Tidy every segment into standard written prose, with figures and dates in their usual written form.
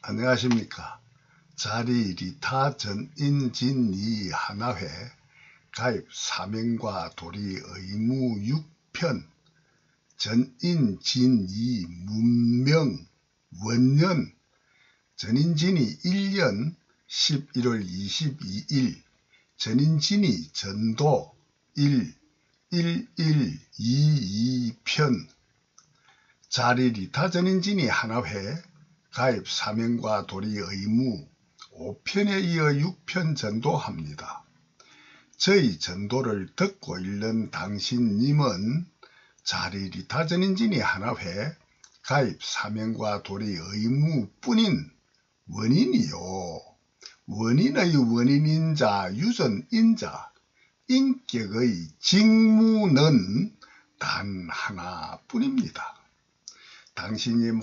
안녕하십니까. 자리 리타 전인진이 하나회 가입 사명과 도리 의무 6편 전인진이 문명 원년 전인진이 1년 11월 22일 전인진이 전도 1122편 자리 리타 전인진이 하나회 가입 사명과 도리 의무 5편에 이어 6편 전도합니다. 저희 전도를 듣고 읽는 당신님은 자리 리타 전인진이 하나회 가입 사명과 도리 의무뿐인 원인이요. 원인의 원인인자 유전인자 인격의 직무는 단 하나뿐입니다. 당신님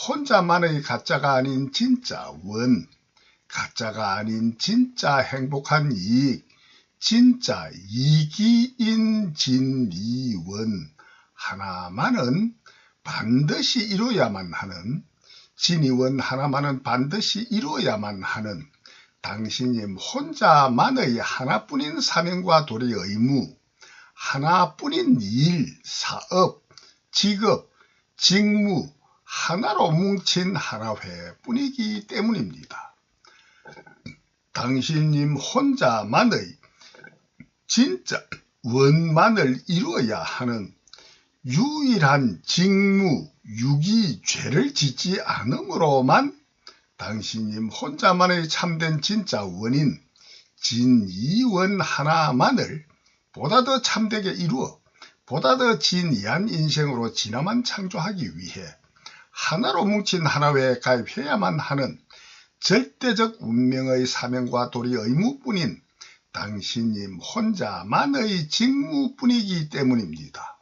혼자만의 가짜가 아닌 진짜 원, 가짜가 아닌 진짜 행복한 이익, 진짜 이기인 진리원 하나만은 반드시 이루어야만 하는, 진리원 하나만은 반드시 이루어야만 하는 당신님 혼자만의 하나뿐인 사명과 도리 의무, 하나뿐인 일, 사업, 직업, 직무 하나로 뭉친 하나회 뿐이기 때문입니다. 당신님 혼자만의 진짜 원만을 이루어야 하는 유일한 직무, 유기, 죄를 짓지 않음으로만 당신님 혼자만의 참된 진짜 원인, 진이원 하나만을 보다 더 참되게 이루어 보다 더 진이한 인생으로 진화만 창조하기 위해 하나로 뭉친 하나회에 가입해야만 하는 절대적 운명의 사명과 도리 의무뿐인 당신님 혼자만의 직무뿐이기 때문입니다.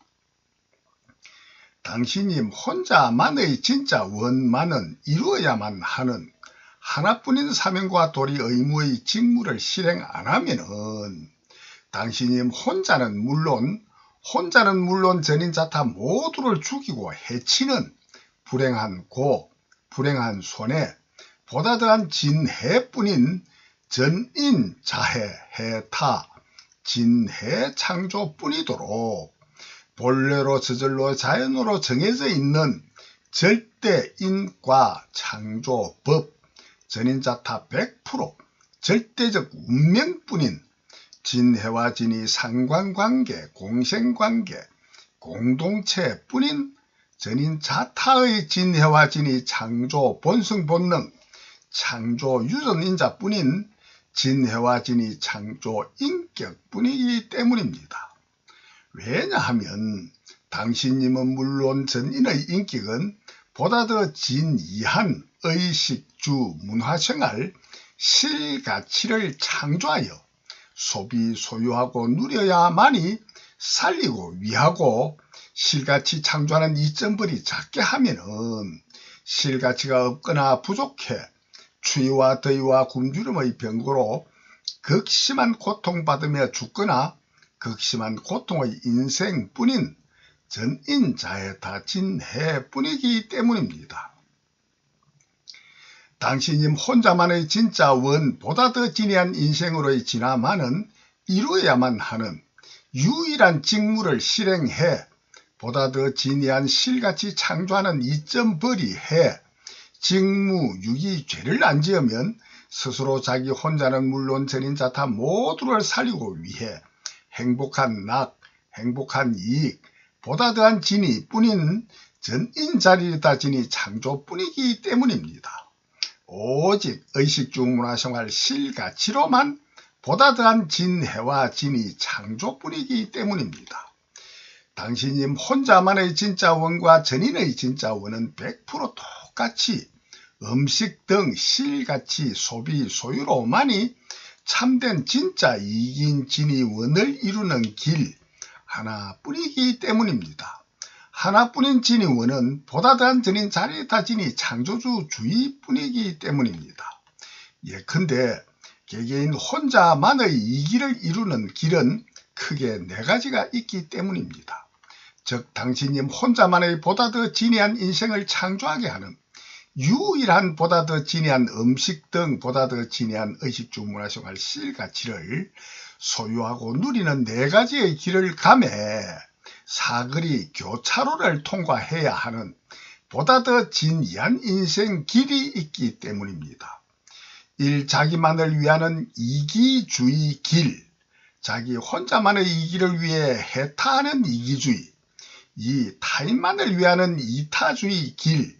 당신님 혼자만의 진짜 원만은 이루어야만 하는 하나뿐인 사명과 도리 의무의 직무를 실행 안하면은 당신님 혼자는 물론 전인자타 모두를 죽이고 해치는 불행한 고, 불행한 손해, 보다 더한 진해뿐인 전인자해, 해타, 진해 창조뿐이도록 본래로 저절로 자연으로 정해져 있는 절대인과 창조법, 전인자타 100% 절대적 운명뿐인 진해와 진이 상관관계, 공생관계, 공동체뿐인 전인자타의 진해와 진이 창조 본성본능, 창조 유전인자뿐인 진해와 진이 창조 인격뿐이기 때문입니다. 왜냐하면 당신님은 물론 전인의 인격은 보다 더 진이한 의식주 문화생활 실가치를 창조하여 소비 소유하고 누려야만이 살리고 위하고 실가치 창조하는 이점벌이 작게 하면은 실가치가 없거나 부족해 추위와 더위와 굶주림의 병고로 극심한 고통받으며 죽거나 극심한 고통의 인생뿐인 전인자해타 진해뿐이기 때문입니다. 당신님 혼자만의 진짜 원 보다 더 진해한 인생으로의 진화만은 이루어야만 하는 유일한 직무를 실행해 보다 더 진해한 실같이 창조하는 이점벌이해 직무, 유기, 죄를 안 지으면 스스로 자기 혼자는 물론 전인자타 모두를 살리고 위해 행복한 낙, 행복한 이익, 보다 더한 진이 뿐인 전인자리다 진이 창조뿐이기 때문입니다. 오직 의식주 문화생활 실가치로만 보다 더한 진해와 진이 창조뿐이기 때문입니다. 당신님 혼자만의 진짜 원과 전인의 진짜 원은 100% 똑같이 음식 등 실가치 소비 소유로만이 참된 진짜 이긴 진이 원을 이루는 길 하나뿐이기 때문입니다. 하나뿐인 진이 원은 보다 더한 전인 자리타 진이 창조주 주의뿐이기 때문입니다. 예컨대 개개인 혼자만의 이기를 이루는 길은 크게 4가지가 있기 때문입니다. 즉 당신님 혼자만의 보다 더 진해한 인생을 창조하게 하는 유일한 보다 더 진해한 음식 등 보다 더 진해한 의식 중 문화생활 실가치를 소유하고 누리는 네 가지의 길을 가매 사거리 교차로를 통과해야 하는 보다 더 진이한 인생 길이 있기 때문입니다. 1. 자기만을 위하는 이기주의 길, 자기 혼자만의 이기를 위해 해탈하는 이기주의. 2. 타인만을 위하는 이타주의 길,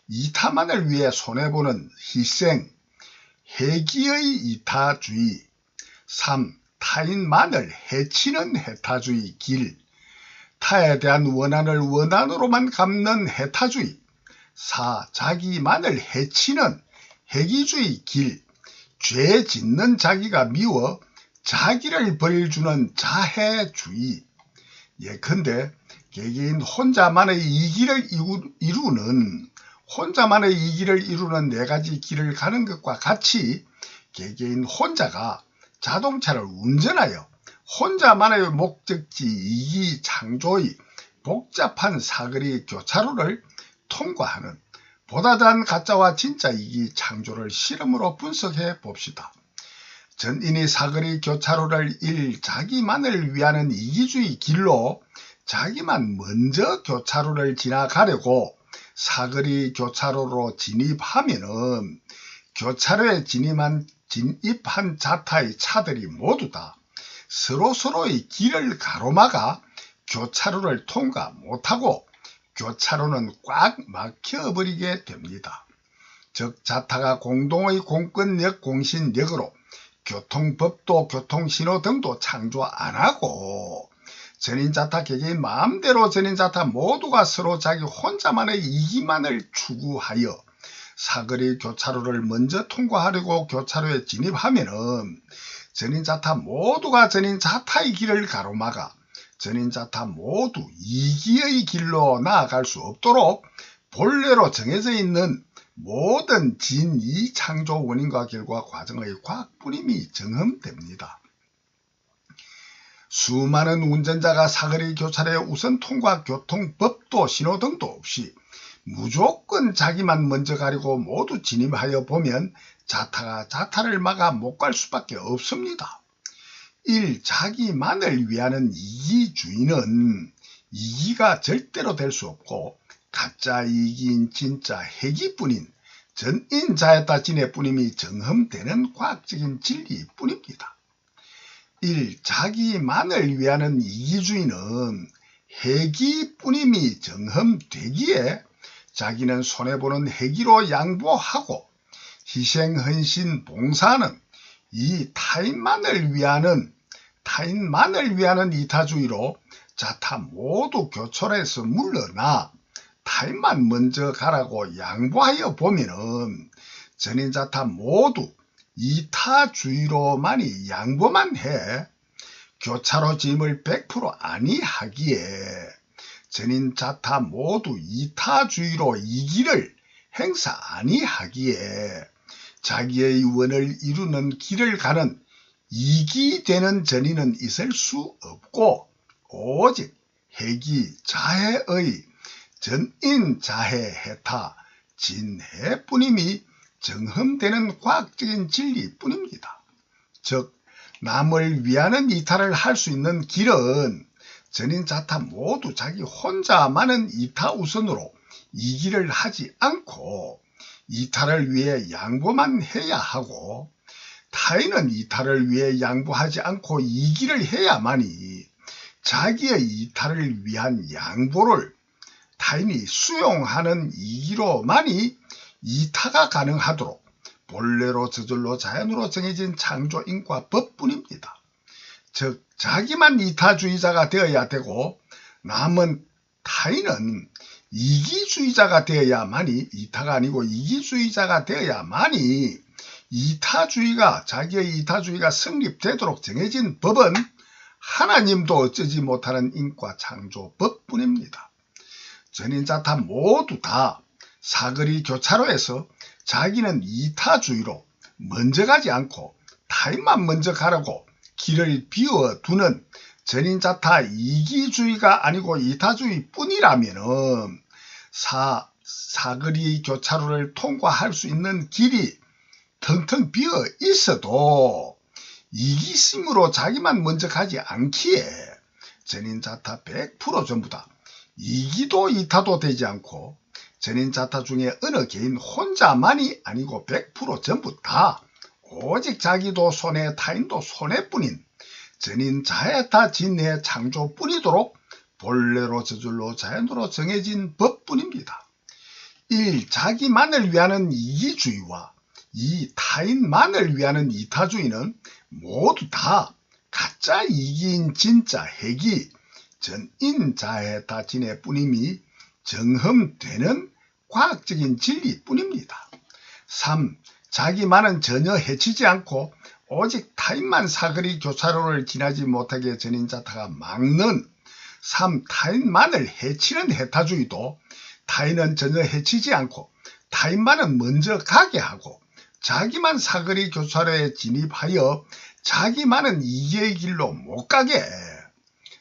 이타만을 위해 손해보는 희생, 해기의 이타주의. 3. 타인만을 해치는 해타주의 길, 타에 대한 원한을 원한으로만 갚는 해타주의. 4. 자기만을 해치는 해기주의 길, 죄 짓는 자기가 미워 자기를 벌주는 자해주의. 예컨대 개개인 혼자만의 이기를 이루는 네 가지 길을 가는 것과 같이 개개인 혼자가 자동차를 운전하여 혼자만의 목적지 이기 창조의 복잡한 사거리 교차로를 통과하는 보다 더한 가짜와 진짜 이기 창조를 실험으로 분석해 봅시다. 전인이 사거리 교차로를 1. 자기만을 위하는 이기주의 길로 자기만 먼저 교차로를 지나가려고 사거리 교차로로 진입하면은 교차로에 진입한 자타의 차들이 모두 다 서로서로의 길을 가로막아 교차로를 통과 못하고 교차로는 꽉 막혀버리게 됩니다. 즉 자타가 공동의 공권력 공신력으로 교통법도 교통신호등도 창조 안하고 전인자타 개개인 마음대로 전인자타 모두가 서로 자기 혼자만의 이기만을 추구하여 사거리 교차로를 먼저 통과하려고 교차로에 진입하면은 전인자타 모두가 전인자타의 길을 가로막아 전인자타 모두 이기의 길로 나아갈 수 없도록 본래로 정해져 있는 모든 진이 창조 원인과 결과 과정의 과학분임이 정험됩니다. 수많은 운전자가 사거리 교차로에 우선 통과 교통법도 신호등도 없이 무조건 자기만 먼저 가려고 모두 진입하여 보면 자타가 자타를 막아 못 갈 수밖에 없습니다. 1. 자기만을 위하는 이기주의는 이기가 절대로 될 수 없고 가짜 이기인 진짜 해기뿐인 전인자였다 진해뿐임이 정험되는 과학적인 진리뿐입니다. 1. 자기만을 위하는 이기주의는 해기뿐임이 정험되기에 자기는 손해보는 해기로 양보하고 희생, 헌신, 봉사는 이 타인만을 위하는 이타주의로 자타 모두 교차로에서 물러나 타인만 먼저 가라고 양보하여 보면은 전인자타 모두 이타주의로만이 양보만 해 교차로 진입을 100% 아니하기에 전인자타 모두 이타주의로 이기를 행사 아니하기에 자기의 원을 이루는 길을 가는 이기되는 전인은 있을 수 없고 오직 해기 자해의 전인자해 해타 진해뿐임이 정험되는 과학적인 진리뿐입니다. 즉 남을 위하는 이타를 할 수 있는 길은 전인자타 모두 자기 혼자만은 이타 우선으로 이기를 하지 않고 이타를 위해 양보만 해야 하고 타인은 이타를 위해 양보하지 않고 이기를 해야만이 자기의 이타를 위한 양보를 타인이 수용하는 이기로만이 이타가 가능하도록 본래로 저절로 자연으로 정해진 창조인과 법뿐입니다. 즉 자기만 이타주의자가 되어야 되고 남은 타인은 이기주의자가 되어야만이 이타가 아니고 이기주의자가 되어야만이 자기의 이타주의가 성립되도록 정해진 법은 하나님도 어쩌지 못하는 인과 창조법뿐입니다. 전인자타 모두 다 사거리 교차로에서 자기는 이타주의로 먼저 가지 않고 타인만 먼저 가라고 길을 비워두는 전인자타 이기주의가 아니고 이타주의 뿐이라면은 사거리 교차로를 통과할 수 있는 길이 텅텅 비어 있어도 이기심으로 자기만 먼저 가지 않기에 전인자타 100% 전부 다 이기도 이타도 되지 않고 전인자타 중에 어느 개인 혼자만이 아니고 100% 전부 다 오직 자기도 손해 타인도 손해뿐인 전인자야타 진의 창조뿐이도록 본래로 저절로 자연으로 정해진 법뿐입니다. 1. 자기만을 위하는 이기주의와 2. 타인만을 위하는 이타주의는 모두 다 가짜 이기인 진짜 핵이 전인자야타 진의 뿐임이 정험되는 과학적인 진리뿐입니다. 3. 자기만은 전혀 해치지 않고 오직 타인만 사거리 교차로를 지나지 못하게 전인자타가 막는 3. 타인만을 해치는 해타주의도 타인은 전혀 해치지 않고 타인만은 먼저 가게 하고 자기만 사거리 교차로에 진입하여 자기만은 이기의 길로 못 가게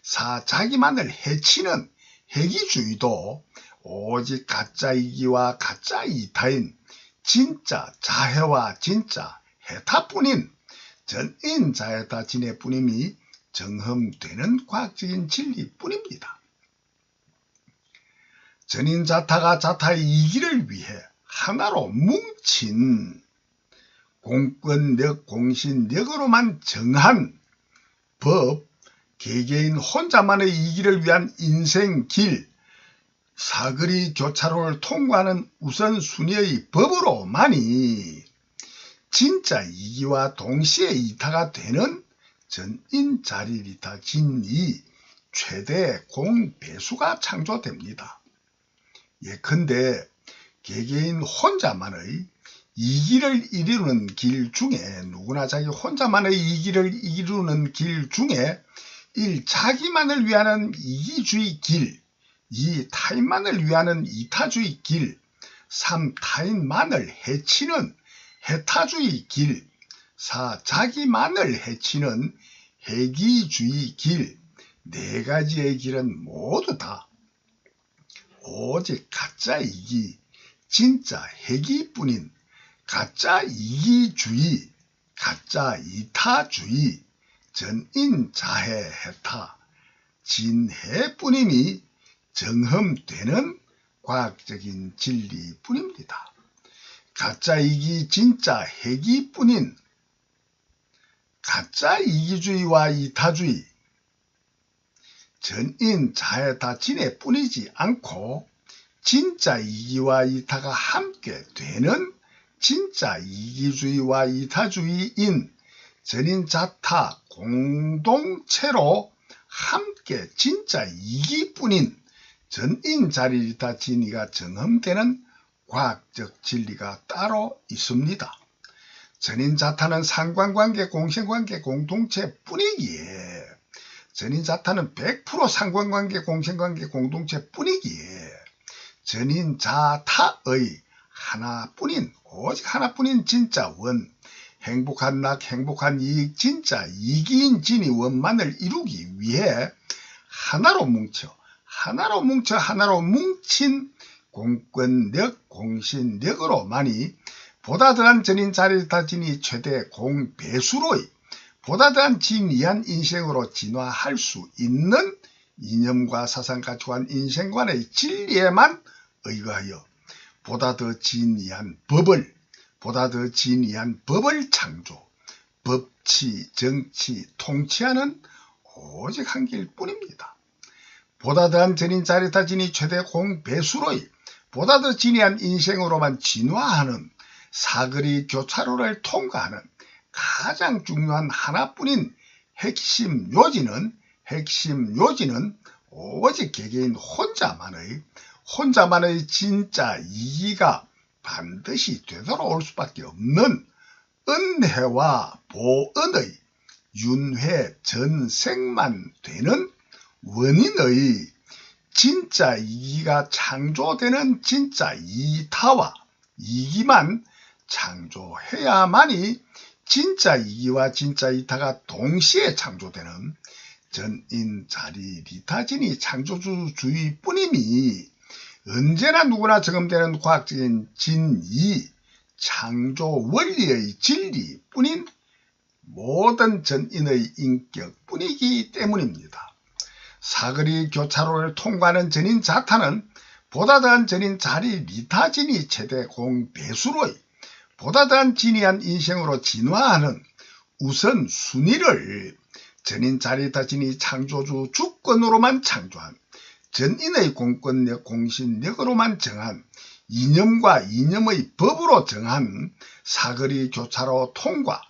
4. 자기만을 해치는 해기주의도 오직 가짜 이기와 가짜 이타인 진짜 자해와 진짜 해타뿐인 전인자해타 진의 뿐임이 정험되는 과학적인 진리뿐입니다. 전인자타가 자타의 이기를 위해 하나로 뭉친 공권력 공신력으로만 정한 법, 개개인 혼자만의 이기를 위한 인생길, 사거리 교차로를 통과하는 우선순위의 법으로만이 진짜 이기와 동시에 이타가 되는 전인자리리타 진이 최대 공배수가 창조됩니다. 예컨대 개개인 혼자만의 이기를 이루는 길 중에 누구나 자기 혼자만의 이기를 이루는 길 중에 1. 자기만을 위하는 이기주의 길 2. 타인만을 위하는 이타주의 길 3. 타인만을 해치는 해타주의 길 4. 자기만을 해치는 해기주의 길 4가지의 길은 모두 다 오직 가짜 이기, 진짜 해기뿐인 가짜 이기주의, 가짜 이타주의, 전인자해 해타, 진해뿐임이 정험되는 과학적인 진리뿐입니다. 가짜 이기, 진짜 해기뿐인 가짜 이기주의와 이타주의, 전인자해타 진해뿐이지 않고 진짜 이기와 이타가 함께 되는 진짜 이기주의와 이타주의인 전인자타 공동체로 함께 진짜 이기뿐인 전인자리리타 진리가 정험되는 과학적 진리가 따로 있습니다. 전인자타는 상관관계, 공생관계, 공동체뿐이기에 전인자타는 100% 상관관계, 공생관계, 공동체뿐이기에 전인자타의 하나뿐인 오직 하나뿐인 진짜 원, 행복한 낙, 행복한 이익, 진짜 이기인 진이 원만을 이루기 위해 하나로 뭉쳐 하나로 뭉친 공권력, 공신력으로만이 보다 더한 전인자리리타 진이 최대 공배수로의 보다 더한 진이한 인생으로 진화할 수 있는 이념과 사상가치관, 인생관의 진리에만 의거하여 보다 더 진이한 법을 창조, 법치, 정치, 통치하는 오직 한 길뿐입니다. 보다 더한 전인자리리타 진이 최대 공배수로의 보다 더 진이한 인생으로만 진화하는 사거리 교차로를 통과하는 가장 중요한 하나뿐인 핵심 요지는 오직 개개인 혼자만의 진짜 이기가 반드시 되돌아올 수밖에 없는 은혜와 보은의 윤회 전생만 되는 원인의 진짜 이기가 창조되는 진짜 이타와 이기만 창조해야만이 진짜 이기와 진짜 이타가 동시에 창조되는 전인자리리타진이 창조주의뿐임이 언제나 누구나 적용되는 과학적인 진리, 창조 원리의 진리뿐인 모든 전인의 인격뿐이기 때문입니다. 사거리 교차로를 통과하는 전인 자타는 보다 더한 전인 자리 리타진이 최대 공배수로의 보다 더한 진이한 인생으로 진화하는 우선 순위를 전인 자리타진이 창조주 주권으로만 창조한 전인의 공권력 공신력으로만 정한 이념과 이념의 법으로 정한 사거리 교차로 통과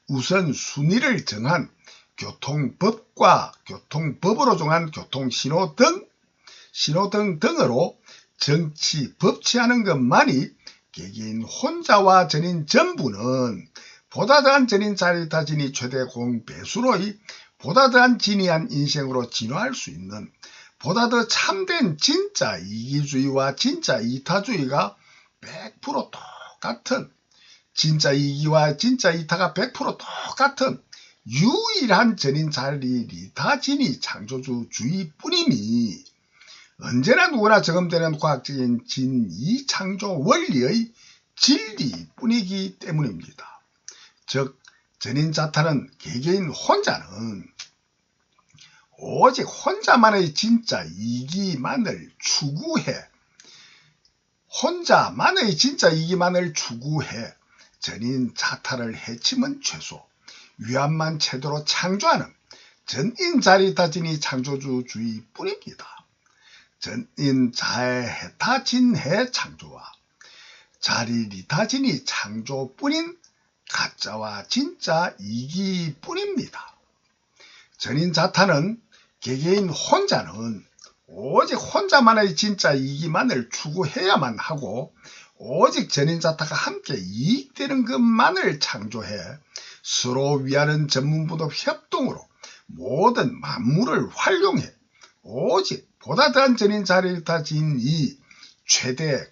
우선 순위를 정한 교통법과 교통법으로 정한 교통신호등, 신호등 등으로 정치, 법치하는 것만이 개개인 혼자와 전인 전부는 보다 더한 전인 자리타진이 최대 공배수로의 보다 더한 진이한 인생으로 진화할 수 있는 보다 더 참된 진짜 이기주의와 진짜 이타주의가 100% 똑같은 진짜 이기와 진짜 이타가 100% 똑같은 유일한 전인 자리 리타진이 창조주주의뿐이니 언제나 누구나 적용되는 과학적인 진이 창조 원리의 진리뿐이기 때문입니다. 즉 전인 자타는 개개인 혼자는 오직 혼자만의 진짜 이기만을 추구해 혼자만의 진짜 이기만을 추구해 전인 자타를 해치면 최소 위안만 제대로 창조하는 전인 자리타진이 창조주주의뿐입니다. 전인 자해타진해 창조와 자리리타진이 창조뿐인 가짜와 진짜 이기뿐입니다. 전인 자타는 개개인 혼자는 오직 혼자만의 진짜 이기만을 추구해야만 하고 오직 전인 자타가 함께 이익되는 것만을 창조해 서로 위하는 전문부도 협동으로 모든 만물을 활용해 오직 보다 더한 전인 자리타진이 최대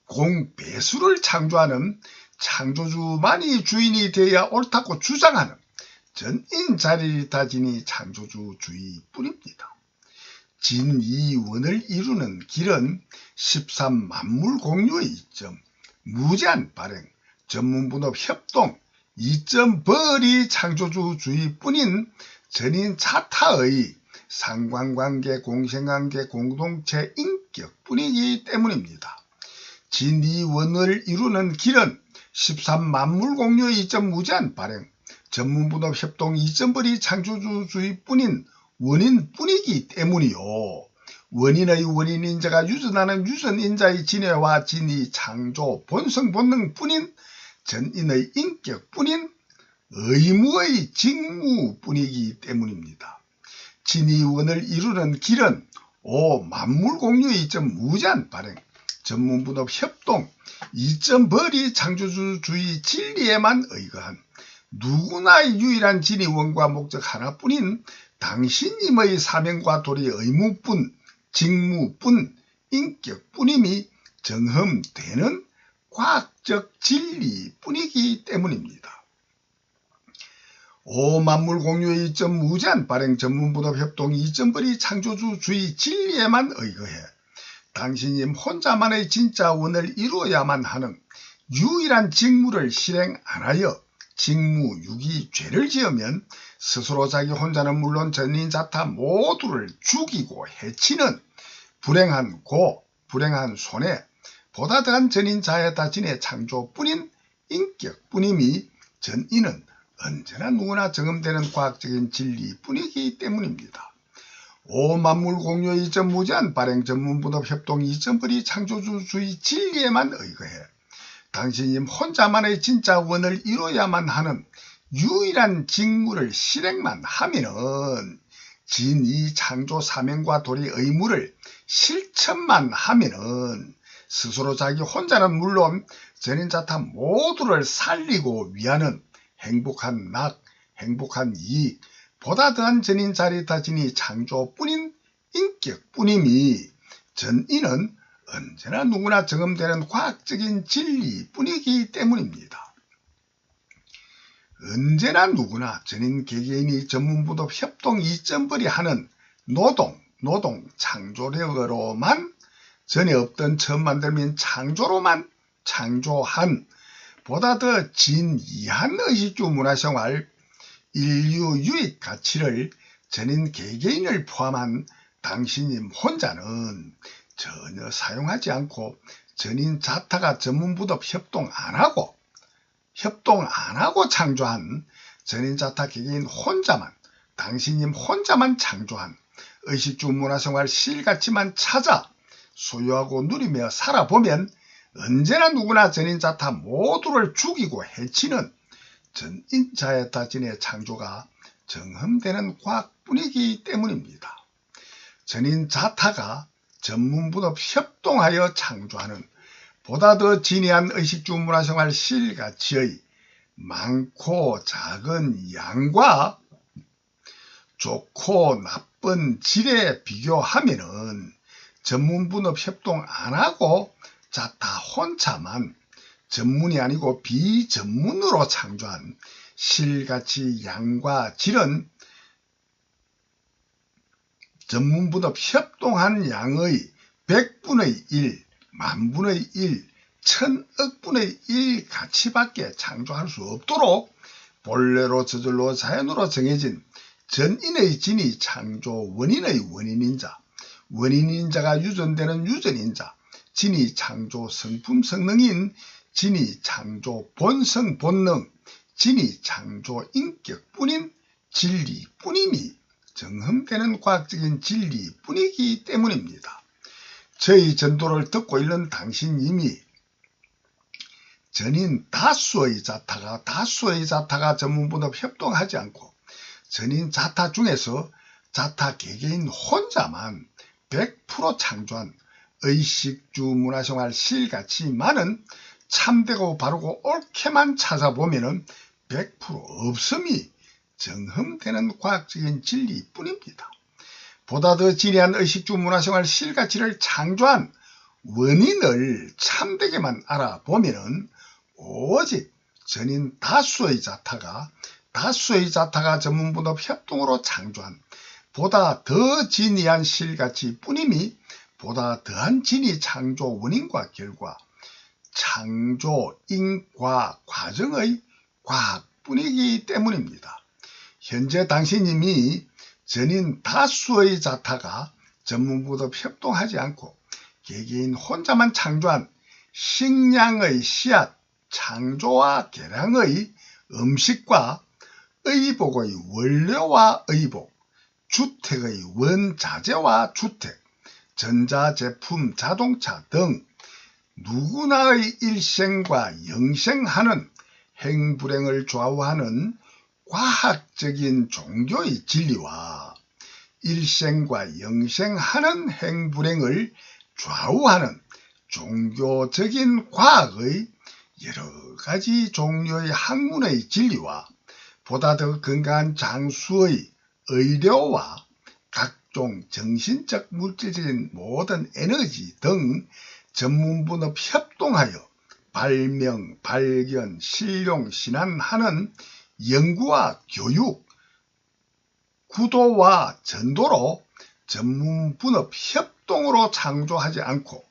공배수를 창조하는 창조주만이 주인이 되어야 옳다고 주장하는 전인 자리타진이 창조주주의뿐입니다. 진이원을 이루는 길은 13만물공유의 이점, 무제한 발행, 전문분업 협동, 이점벌이 창조주주의뿐인 전인 자타의 상관관계, 공생관계, 공동체 인격뿐이기 때문입니다. 진이원을 이루는 길은 13만물공유의 이점 무제한 발행, 전문분업 협동 이점벌이 창조주주의뿐인 원인뿐이기 때문이요. 원인의 원인인자가 유전하는 유전인자의 진해와 진이 창조 본성 본능뿐인 전인의 인격뿐인 의무의 직무뿐이기 때문입니다. 진이원을 이루는 길은 만물공유의 이점 무제한 발행, 전문분업 협동, 이점벌이 창조주주의 진리에만 의거한 누구나의 유일한 진이원과 목적 하나뿐인 당신님의 사명과 도리 의무뿐, 직무뿐, 인격뿐임이 정흠되는 과학적 진리뿐이기 때문입니다. 만물공유의 이점 무제한 발행 전문분업 협동 이점벌이 창조주주의 진리에만 의거해 당신님 혼자만의 진짜 원을 이루어야만 하는 유일한 직무를 실행 안하여 직무유기 죄를 지으면 스스로 자기 혼자는 물론 전인 자타 모두를 죽이고 해치는 불행한 불행한 손해 보다 더한 전인 자해타진의 창조뿐인 인격뿐임이 전인은 언제나 누구나 정음되는 과학적인 진리뿐이기 때문입니다. 만물공유의 이점 무제한 발행 전문분업 협동 이점벌이 창조주주의 진리에만 의거해 당신님 혼자만의 진짜 원을 이루어야만 하는 유일한 직무를 실행만 하면은 진이 창조 사명과 도리 의무를 실천만 하면은 스스로 자기 혼자는 물론 전인 자타 모두를 살리고 위하는 행복한 낙, 행복한 이익, 보다 더한 전인 자리타진이 창조뿐인 인격뿐임이 전인은 언제나 누구나 정음되는 과학적인 진리뿐이기 때문입니다. 언제나 누구나 전인 개개인이 전문분업 협동 이점벌이 하는 노동 창조력으로만 전에 없던 처음 만들면 창조로만 창조한 보다 더 진이한 의식주 문화생활 인류 유익 가치를 전인 개개인을 포함한 당신님 혼자는 전혀 사용하지 않고 전인 자타가 전문부업 협동 안 하고 창조한 전인 자타 개개인 혼자만 당신님 혼자만 창조한 의식주 문화생활 실가치만 찾아 소유하고 누리며 살아보면 언제나 누구나 전인 자타 모두를 죽이고 해치는 전인 자타 진의 창조가 정흠되는 과학뿐이기 때문입니다. 전인 자타가 전문분업 협동하여 창조하는 보다 더 진이한 의식주 문화생활 실가치의 많고 작은 양과 좋고 나쁜 질에 비교하면은 전문분업 협동 안하고 자타 혼자만 전문이 아니고 비전문으로 창조한 실가치 양과 질은 전문분업 협동한 양의 100분의 1, 만분의 1, 1000억분의 1 가치밖에 창조할 수 없도록 본래로 저절로 자연으로 정해진 전인의 진이 창조 원인의 원인인자, 원인인자가 유전되는 유전인자, 진이 창조 성품 성능인 진이 창조 본성 본능, 진이 창조 인격뿐인 진리뿐임이 정흠되는 과학적인 진리뿐이기 때문입니다. 저희 전도를 듣고 있는 당신님이 전인 다수의 자타가 전문분업 협동하지 않고 전인 자타 중에서 자타 개개인 혼자만 100% 창조한 의식주 문화생활 실가치만은 참되고 바르고 옳게만 찾아보면 100% 없음이 정흠되는 과학적인 진리뿐입니다. 보다 더 진리한 의식주 문화생활 실가치를 창조한 원인을 참되게만 알아보면 오직 전인 다수의 자타가 전문분업 협동으로 창조한 보다 더 진이한 실가치 뿐임이 보다 더한 진이 창조 원인과 결과 창조 인과 과정의 과학뿐이기 때문입니다. 현재 당신님이 전인 다수의 자타가 전문분업 협동하지 않고 개개인 혼자만 창조한 식량의 씨앗 창조와 개량의 음식과 의복의 원료와 의복, 주택의 원자재와 주택, 전자제품, 자동차 등 누구나의 일생과 영생하는 행불행을 좌우하는 과학적인 종교의 진리와 일생과 영생하는 행불행을 좌우하는 종교적인 과학의 여러 가지 종류의 학문의 진리와 보다 더 건강한 장수의 의료와 각종 정신적 물질적인 모든 에너지 등 전문분업 협동하여 발명, 발견, 실용, 신안하는 연구와 교육, 구도와 전도로 전문분업 협동으로 창조하지 않고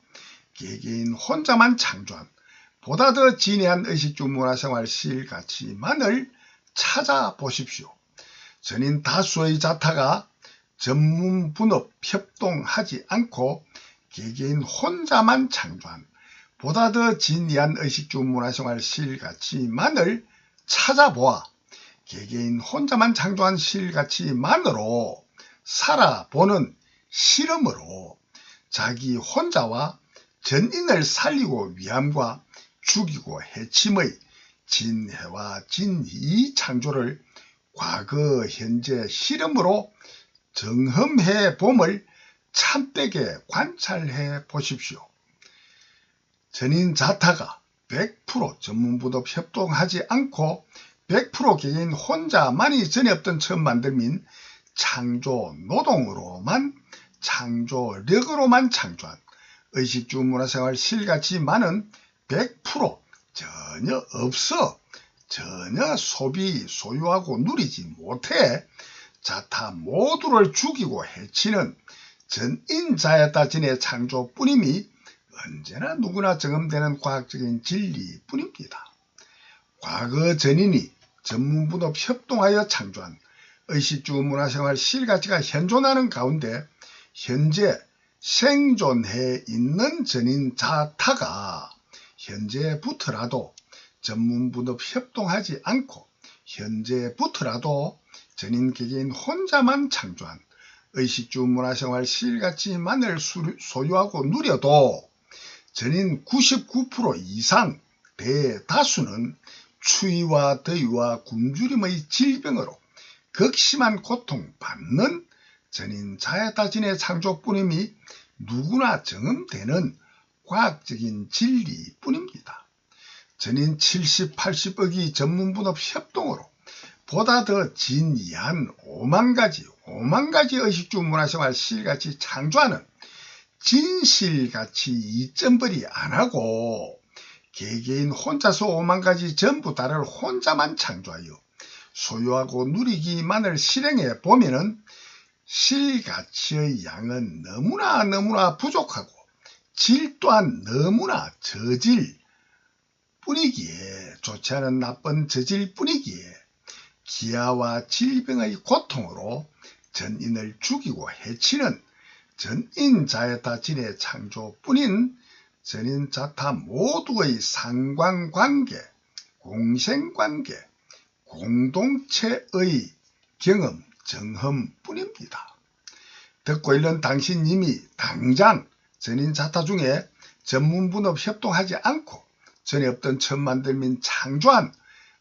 개개인 혼자만 창조한 보다 더 진해한 의식주 문화생활 실가치만을 찾아보십시오. 전인 다수의 자타가 전문분업 협동하지 않고 개개인 혼자만 창조한 보다 더 진이한 의식주 문화생활 실가치만을 찾아보아 개개인 혼자만 창조한 실가치만으로 살아보는 실험으로 자기 혼자와 전인을 살리고 위함과 죽이고 해침의 진해와 진이 창조를 과거 현재 실험으로 정험해 봄을 참되게 관찰해 보십시오. 전인 자타가 100% 전문분업 협동하지 않고 100% 개인 혼자만이 전에 없던 처음 만들민 창조 노동으로만 창조력으로만 창조한 의식주 문화생활 실가치만은 100% 전혀 없어 전혀 소유하고 누리지 못해 자타 모두를 죽이고 해치는 전인자야타 진의 창조뿐임이 언제나 누구나 경험되는 과학적인 진리뿐입니다. 과거 전인이 전문분업 협동하여 창조한 의식주 문화생활 실가치가 현존하는 가운데 현재 생존해 있는 전인자타가 현재부터라도 전문분업 협동하지 않고 현재부터라도 전인 개개인 혼자만 창조한 의식주 문화생활 실가치만을 소유하고 누려도 전인 99% 이상 대다수는 추위와 더위와 굶주림의 질병으로 극심한 고통받는 전인 자야타진의 창조뿐임이 누구나 경험되는 과학적인 진리뿐입니다. 전인 70, 80억이 전문분업 협동으로 보다 더 진이한 5만 가지 의식주 문화생활 실가치 창조하는 진실가치 이점벌이 안하고 개개인 혼자서 5만 가지 전부 다를 혼자만 창조하여 소유하고 누리기만을 실행해 보면은 실가치의 양은 너무나 부족하고 질 또한 너무나 저질 뿐이기에 좋지 않은 나쁜 저질 뿐이기에 기아와 질병의 고통으로 전인을 죽이고 해치는 전인자야타 진의 창조뿐인 전인자타 모두의 상관관계, 공생관계, 공동체의 경험, 정험뿐입니다. 듣고 있는 당신님이 당장 전인자타 중에 전문분업 협동하지 않고 전에 없던 처음 만들 민 창조한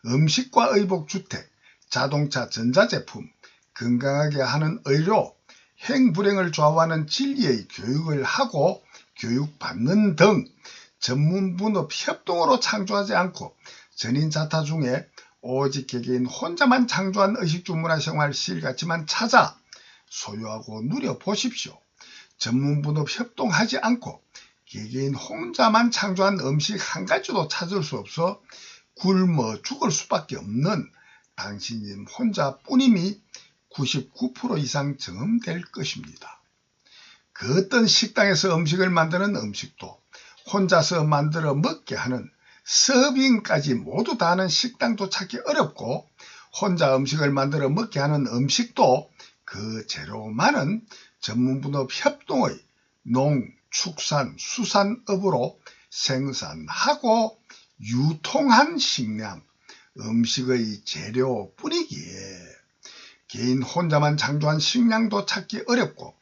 음식과 의복주택, 자동차, 전자제품, 건강하게 하는 의료, 행불행을 좌우하는 진리의 교육을 하고 교육받는 등 전문분업 협동으로 창조하지 않고 전인자타 중에 오직 개개인 혼자만 창조한 의식주 문화생활 실가치만 찾아 소유하고 누려보십시오. 전문분업 협동하지 않고 개개인 혼자만 창조한 음식 한 가지도 찾을 수 없어 굶어 죽을 수밖에 없는 당신님 혼자뿐임이 99% 이상 경험될 것입니다. 그 어떤 식당에서 음식을 만드는 음식도 혼자서 만들어 먹게 하는 서빙까지 모두 다 하는 식당도 찾기 어렵고 혼자 음식을 만들어 먹게 하는 음식도 그 재료만은 전문분업 협동의 농, 축산, 수산업으로 생산하고 유통한 식량, 음식의 재료뿐이기에 개인 혼자만 창조한 식량도 찾기 어렵고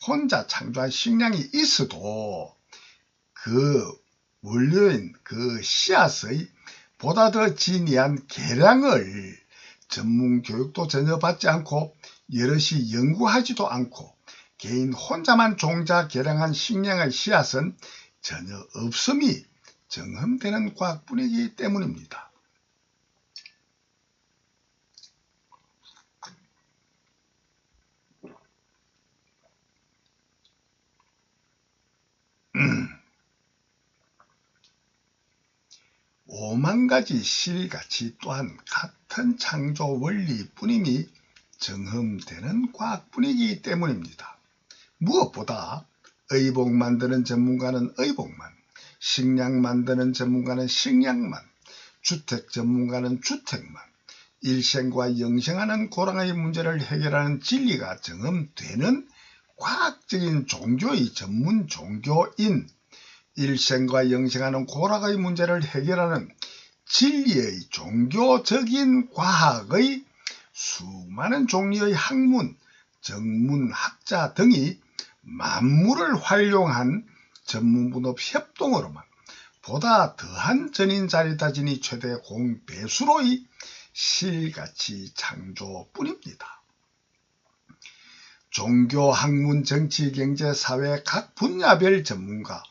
혼자 창조한 식량이 있어도 그 원료인 그 씨앗의 보다 더 진이한 개량을 전문 교육도 전혀 받지 않고 여럿이 연구하지도 않고 개인 혼자만 종자 개량한 식량의 씨앗은 전혀 없음이 정험되는 과학뿐이기 때문입니다. 오만 가지 실가치 또한 같은 창조 원리뿐임이 정험되는 과학뿐이기 때문입니다. 무엇보다 의복 만드는 전문가는 의복만, 식량 만드는 전문가는 식량만, 주택 전문가는 주택만, 일생과 영생하는 고랑의 문제를 해결하는 진리가 정험되는 과학적인 종교의 전문 종교인, 일생과 영생하는 고락의 문제를 해결하는 진리의 종교적인 과학의 수많은 종류의 학문, 정문학자 등이 만물을 활용한 전문분업 협동으로만 보다 더한 전인자야타진이 최대 공배수로의 실가치 창조뿐입니다. 종교, 학문, 정치, 경제, 사회 각 분야별 전문가,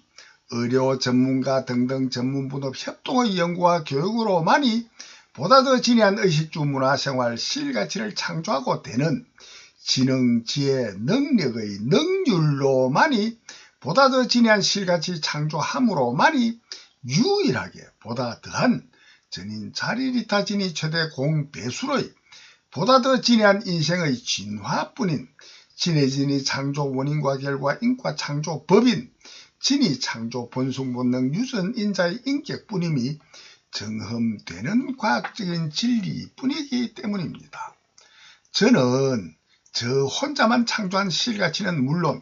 의료 전문가 등등 전문분업 협동의 연구와 교육으로만이 보다 더 진이한 의식주 문화생활 실가치를 창조하고 되는 지능, 지혜, 능력의 능률로만이 보다 더 진이한 실가치 창조함으로만이 유일하게 보다 더한 전인자야타진이 최대 공배수로의 보다 더 진이한 인생의 진화뿐인 진의 진이 창조 원인과 결과 인과 창조 법인 진이 창조 본성 본능 유전 인자의 인격뿐임이 정험되는 과학적인 진리뿐이기 때문입니다. 저는 저 혼자만 창조한 실가치는 물론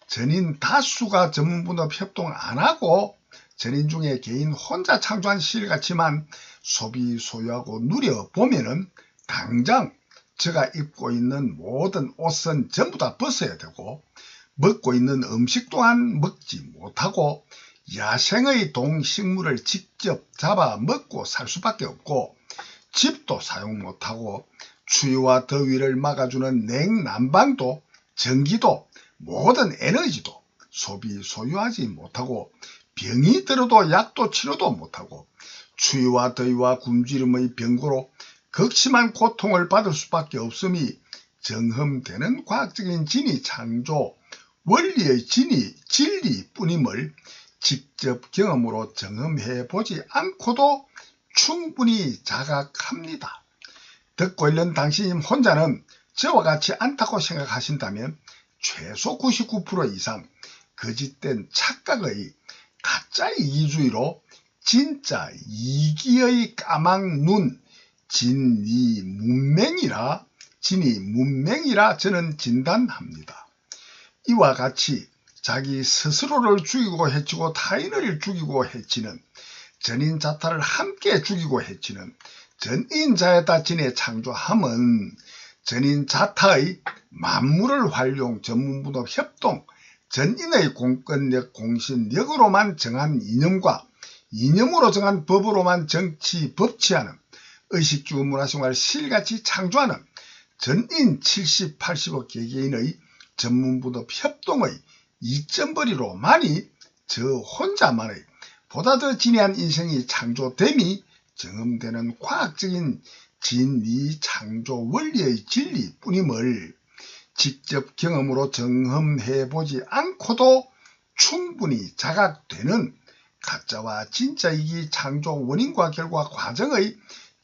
전인 다수가 전문분업 협동 안하고 전인 중에 개인 혼자 창조한 실가치만 소비 소유하고 누려보면은 당장 제가 입고 있는 모든 옷은 전부 다 벗어야 되고 먹고 있는 음식 또한 먹지 못하고 야생의 동식물을 직접 잡아 먹고 살 수밖에 없고 집도 사용 못하고 추위와 더위를 막아주는 냉난방도 전기도 모든 에너지도 소유하지 못하고 병이 들어도 약도 치료도 못하고 추위와 더위와 굶주림의 병고로 극심한 고통을 받을 수밖에 없음이 정험되는 과학적인 진리 창조 원리의 진리뿐임을 직접 경험으로 정험해 보지 않고도 충분히 자각합니다. 듣고 있는 당신님 혼자는 저와 같이 않다고 생각하신다면 최소 99% 이상 거짓된 착각의 가짜 이기주의로 진짜 이기의 까막눈 진이 문맹이라 저는 진단합니다. 이와 같이 자기 스스로를 죽이고 해치고 타인을 죽이고 해치는 전인 자타를 함께 죽이고 해치는 전인자에다 진의 창조함은 전인 자타의 만물을 활용 전문분업 협동 전인의 공권력 공신력으로만 정한 이념과 이념으로 정한 법으로만 정치 법치하는 의식주 문화생활 실같이 창조하는 전인 70, 80억 개개인의 전문분업 협동의 이점벌이로만이 저 혼자만의 보다 더 진해한 인생이 창조됨이 정험되는 과학적인 진리 창조 원리의 진리뿐임을 직접 경험으로 정험해보지 않고도 충분히 자각되는 가짜와 진짜이기 창조 원인과 결과 과정의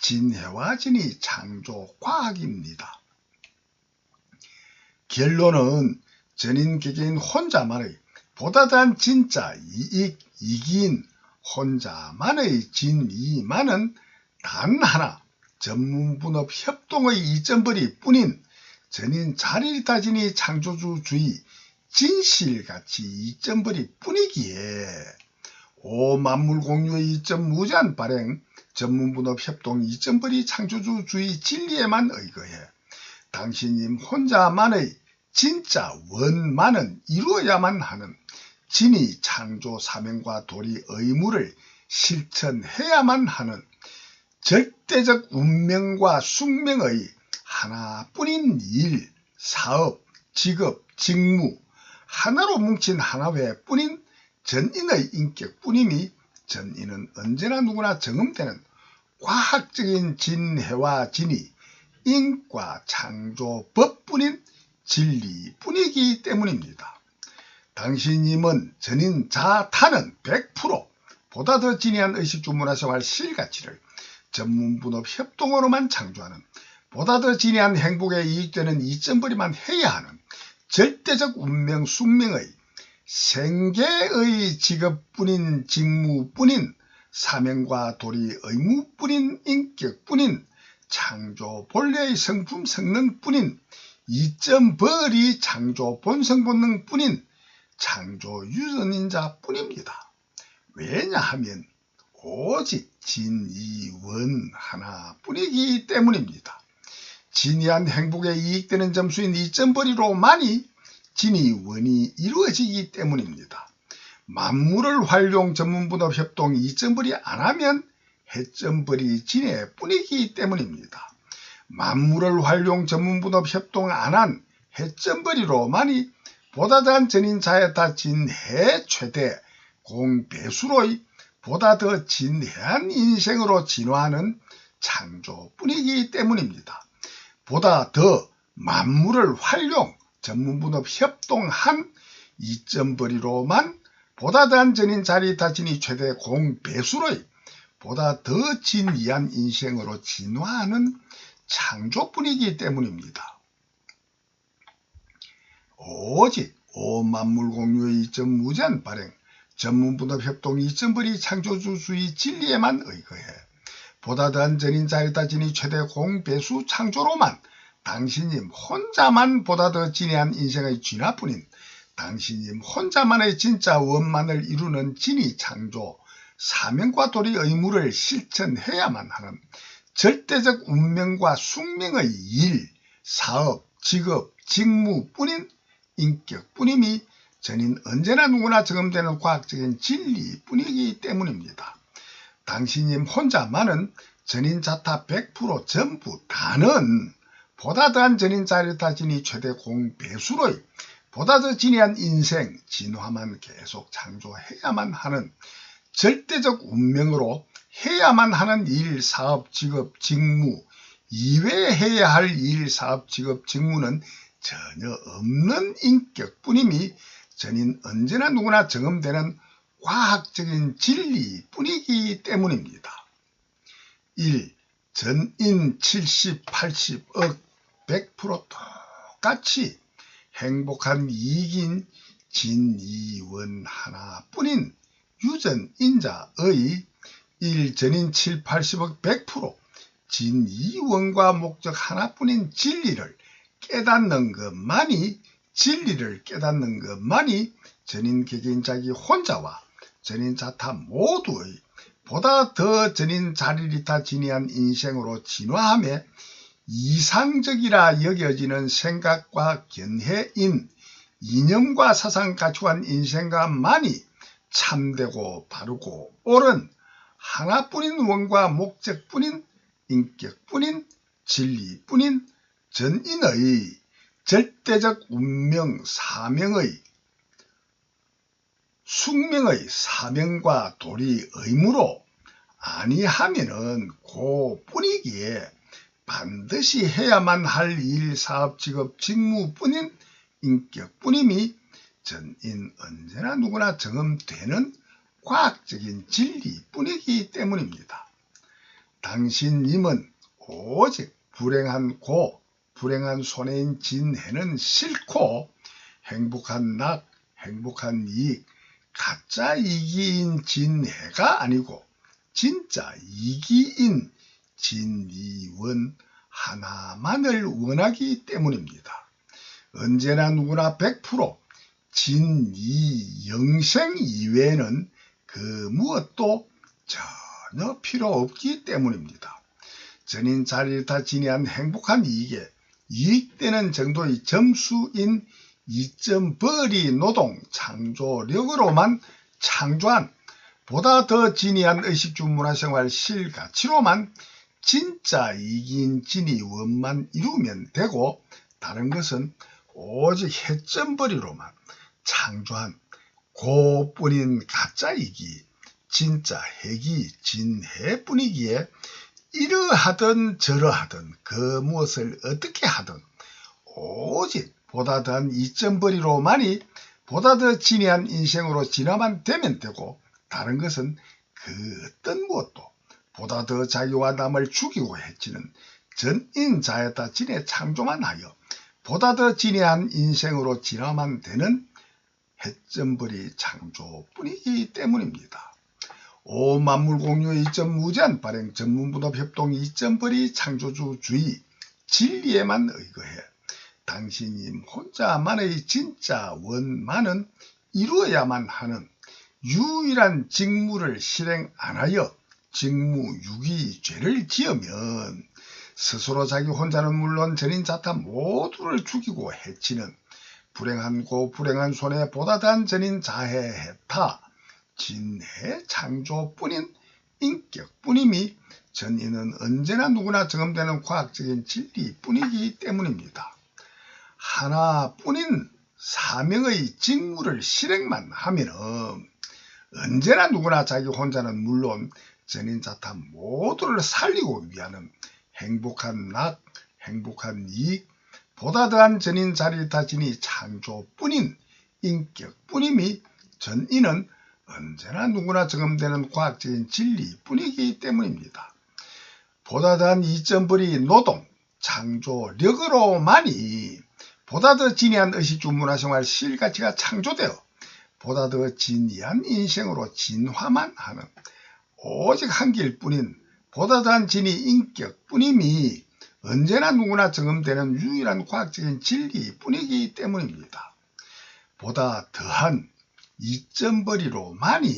진해와 진이 창조 과학입니다. 결론은 전인 개개인 혼자만의 보다 더한 진짜 이기인 혼자만의 진이만은 단 하나 전문분업 협동의 이점벌이 뿐인 전인 자리다진이 창조주주의 진실가치 이점벌이 뿐이기에 오만물공유의 이점 무제한 발행 전문분업 협동 이점벌이 창조주주의 진리에만 의거해 당신님 혼자만의 진짜 원만은 이루어야만 하는 진이 창조 사명과 도리 의무를 실천해야만 하는 절대적 운명과 숙명의 하나뿐인 일, 사업, 직업, 직무 하나로 뭉친 하나회뿐인 전인의 인격뿐임이 전인은 언제나 누구나 정음되는 과학적인 진해와 진이 인과 창조법뿐인 진리뿐이기 때문입니다. 당신님은 전인 자타는 100% 보다 더 진해한 의식주 문화생활 실가치를 전문분업 협동으로만 창조하는 보다 더 진해한 행복에 이익되는 이점벌이만 해야 하는 절대적 운명 숙명의 생계의 직업뿐인 직무뿐인 사명과 도리 의무뿐인 인격뿐인 창조 본래의 성품 성능뿐인 이점벌이 창조 본성 본능뿐인 창조 유전인자 뿐입니다. 왜냐하면 오직 진이원 하나뿐이기 때문입니다. 진이한 행복에 이익되는 점수인 이점벌이로만이 진이원이 이루어지기 때문입니다. 만물을 활용 전문분업 협동 이점벌이 안하면 해점벌이 진해뿐이기 때문입니다. 만물을 활용 전문분업 협동 안한 해점벌이로만이 보다 더한 전인 자에다 진해 최대 공배수로의 보다 더 진해한 인생으로 진화하는 창조뿐이기 때문입니다. 보다 더 만물을 활용 전문분업 협동한 이점벌이로만 보다 더한 전인 자리다 진이 최대 공배수로의 보다 더 진이한 인생으로 진화하는 창조뿐이기 때문입니다. 오직 오만물공유의 이점 무제한 발행, 전문분업-협동 이점벌이 창조주주의 진리에만 의거해 보다 더한 전인 자유다 진이 최대 공배수 창조로만 당신님 혼자만 보다 더 진해한 인생의 진화뿐인 당신님 혼자만의 진짜 원만을 이루는 진이 창조, 사명과 도리 의무를 실천해야만 하는 절대적 운명과 숙명의 일, 사업, 직업, 직무뿐인 인격뿐임이 전인 언제나 누구나 적용되는 과학적인 진리뿐이기 때문입니다. 당신님 혼자만은 전인 자타 100% 전부 다는 보다 더한 전인 자유타 진이 최대 공배수로의 보다 더 진해한 인생, 진화만 계속 창조해야만 하는 절대적 운명으로 해야만 하는 일, 사업, 직업, 직무 이외에 해야 할 일, 사업, 직업, 직무는 전혀 없는 인격뿐임이 전인 언제나 누구나 경험되는 과학적인 진리뿐이기 때문입니다. 1. 전인 70, 80억 100% 똑같이 행복한 이익인 진이원 하나뿐인 유전인자의 1. 전인 7, 80억 100% 진이원과 목적 하나뿐인 진리를 깨닫는 것만이 전인 개개인 자기 혼자와 전인 자타 모두의 보다 더 전인 자리리타 진이한 인생으로 진화하며 이상적이라 여겨지는 생각과 견해인 이념과 사상 가치관 인생과만이 참되고 바르고 옳은 하나뿐인 원과 목적뿐인 인격뿐인 진리뿐인 전인의 절대적 운명 사명의 숙명의 사명과 도리 의무로 아니하면은 고뿐이기에 반드시 해야만 할 일, 사업, 직업, 직무뿐인 인격뿐임이 전인 언제나 누구나 경험되는 과학적인 진리뿐이기 때문입니다. 당신님은 오직 불행한 손해인 진해는 싫고 행복한 낙, 행복한 이익, 가짜 이기인 진해가 아니고 진짜 이기인 진이원 하나만을 원하기 때문입니다. 언제나 누구나 100% 진이영생 이외에는 그 무엇도 전혀 필요 없기 때문입니다. 전인 자리타 진이한 행복한 이익에 이익되는 정도의 점수인 2.벌이 노동 창조력으로만 창조한 보다 더 진이한 의식주 문화생활 실가치로만 진짜 이긴 진이 원만 이루면 되고 다른 것은 오직 해점벌이로만 창조한 고뿐인 가짜이기 진짜 핵이 진해뿐이기에 이러하든 저러하든 그 무엇을 어떻게 하든 오직 보다 더한 이점벌이로만이 보다 더 진해한 인생으로 진화만 되면 되고 다른 것은 그 어떤 무엇도 보다 더 자기와 남을 죽이고 해치는 전인자에다 진해 창조만 하여 보다 더 진해한 인생으로 진화만 되는 해점벌이 창조뿐이기 때문입니다. 오만물공유의 이점 무제한 발행 전문분업-협동 이점벌이 창조주주의 진리에만 의거해 당신님 혼자만의 진짜 원만은 이루어야만 하는 유일한 직무를 실행 안하여 직무유기죄를 지으면 스스로 자기 혼자는 물론 전인 자타 모두를 죽이고 해치는 불행한 손해 보다 더한 전인 자해 해타 진해 창조뿐인 인격뿐임이 전인은 언제나 누구나 경험되는 과학적인 진리뿐이기 때문입니다. 하나뿐인 사명의 직무를 실행만 하면은 언제나 누구나 자기 혼자는 물론 전인 자타 모두를 살리고 위하는 행복한 낙, 행복한 이익, 보다 더한 전인 자리타 진이 창조뿐인 인격뿐임이 전인은 언제나 누구나 경험되는 과학적인 진리뿐이기 때문입니다. 보다 더한 이점벌이 노동, 창조력으로만이 보다 더 진해한 의식주 문화생활 실가치가 창조되어 보다 더 진리한 인생으로 진화만 하는 오직 한 길뿐인 보다 더한 진리 인격뿐임이 언제나 누구나 경험되는 유일한 과학적인 진리뿐이기 때문입니다. 보다 더한 이점벌이로만이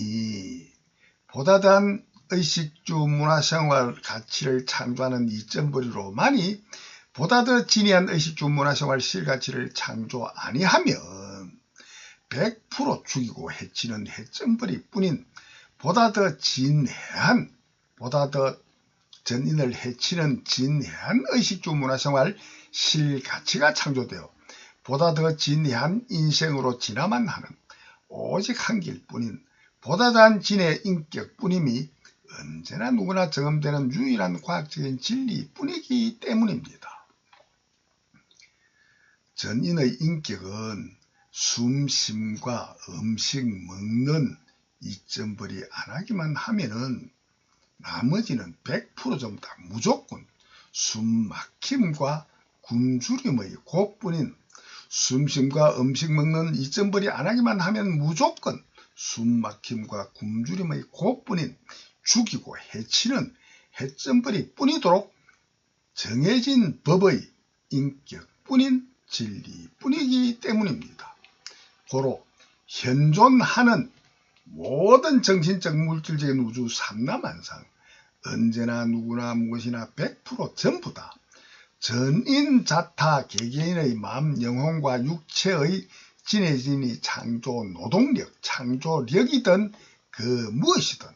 보다 더한 의식주 문화생활 가치를 창조하는 이점벌이로만이 보다 더 진해한 의식주 문화생활 실가치를 창조 아니하면 100% 죽이고 해치는 해점벌이뿐인 보다 더 진해한 보다 더 전인을 해치는 진해한 의식주 문화생활 실가치가 창조되어 보다 더 진해한 인생으로 진화만 하는 오직 한 길뿐인 보다 더한 진의 인격뿐임이 언제나 누구나 경험되는 유일한 과학적인 진리뿐이기 때문입니다. 전인의 인격은 숨쉼과 음식 먹는 이점벌이 안 하기만 하면은 나머지는 100% 전부 다 무조건 숨막힘과 굶주림의 곧뿐인 숨쉼과 음식 먹는 이점벌이 안 하기만 하면 무조건 숨막힘과 굶주림의 곧뿐인 죽이고 해치는 해점벌이 뿐이도록 정해진 법의 인격뿐인 진리뿐이기 때문입니다. 고로 현존하는 모든 정신적 물질적인 우주 삼라만상 언제나 누구나 무엇이나 100% 전부 다 전인 자타 개개인의 마음 영혼과 육체의 진해진이 창조 노동력 창조력이든 그 무엇이든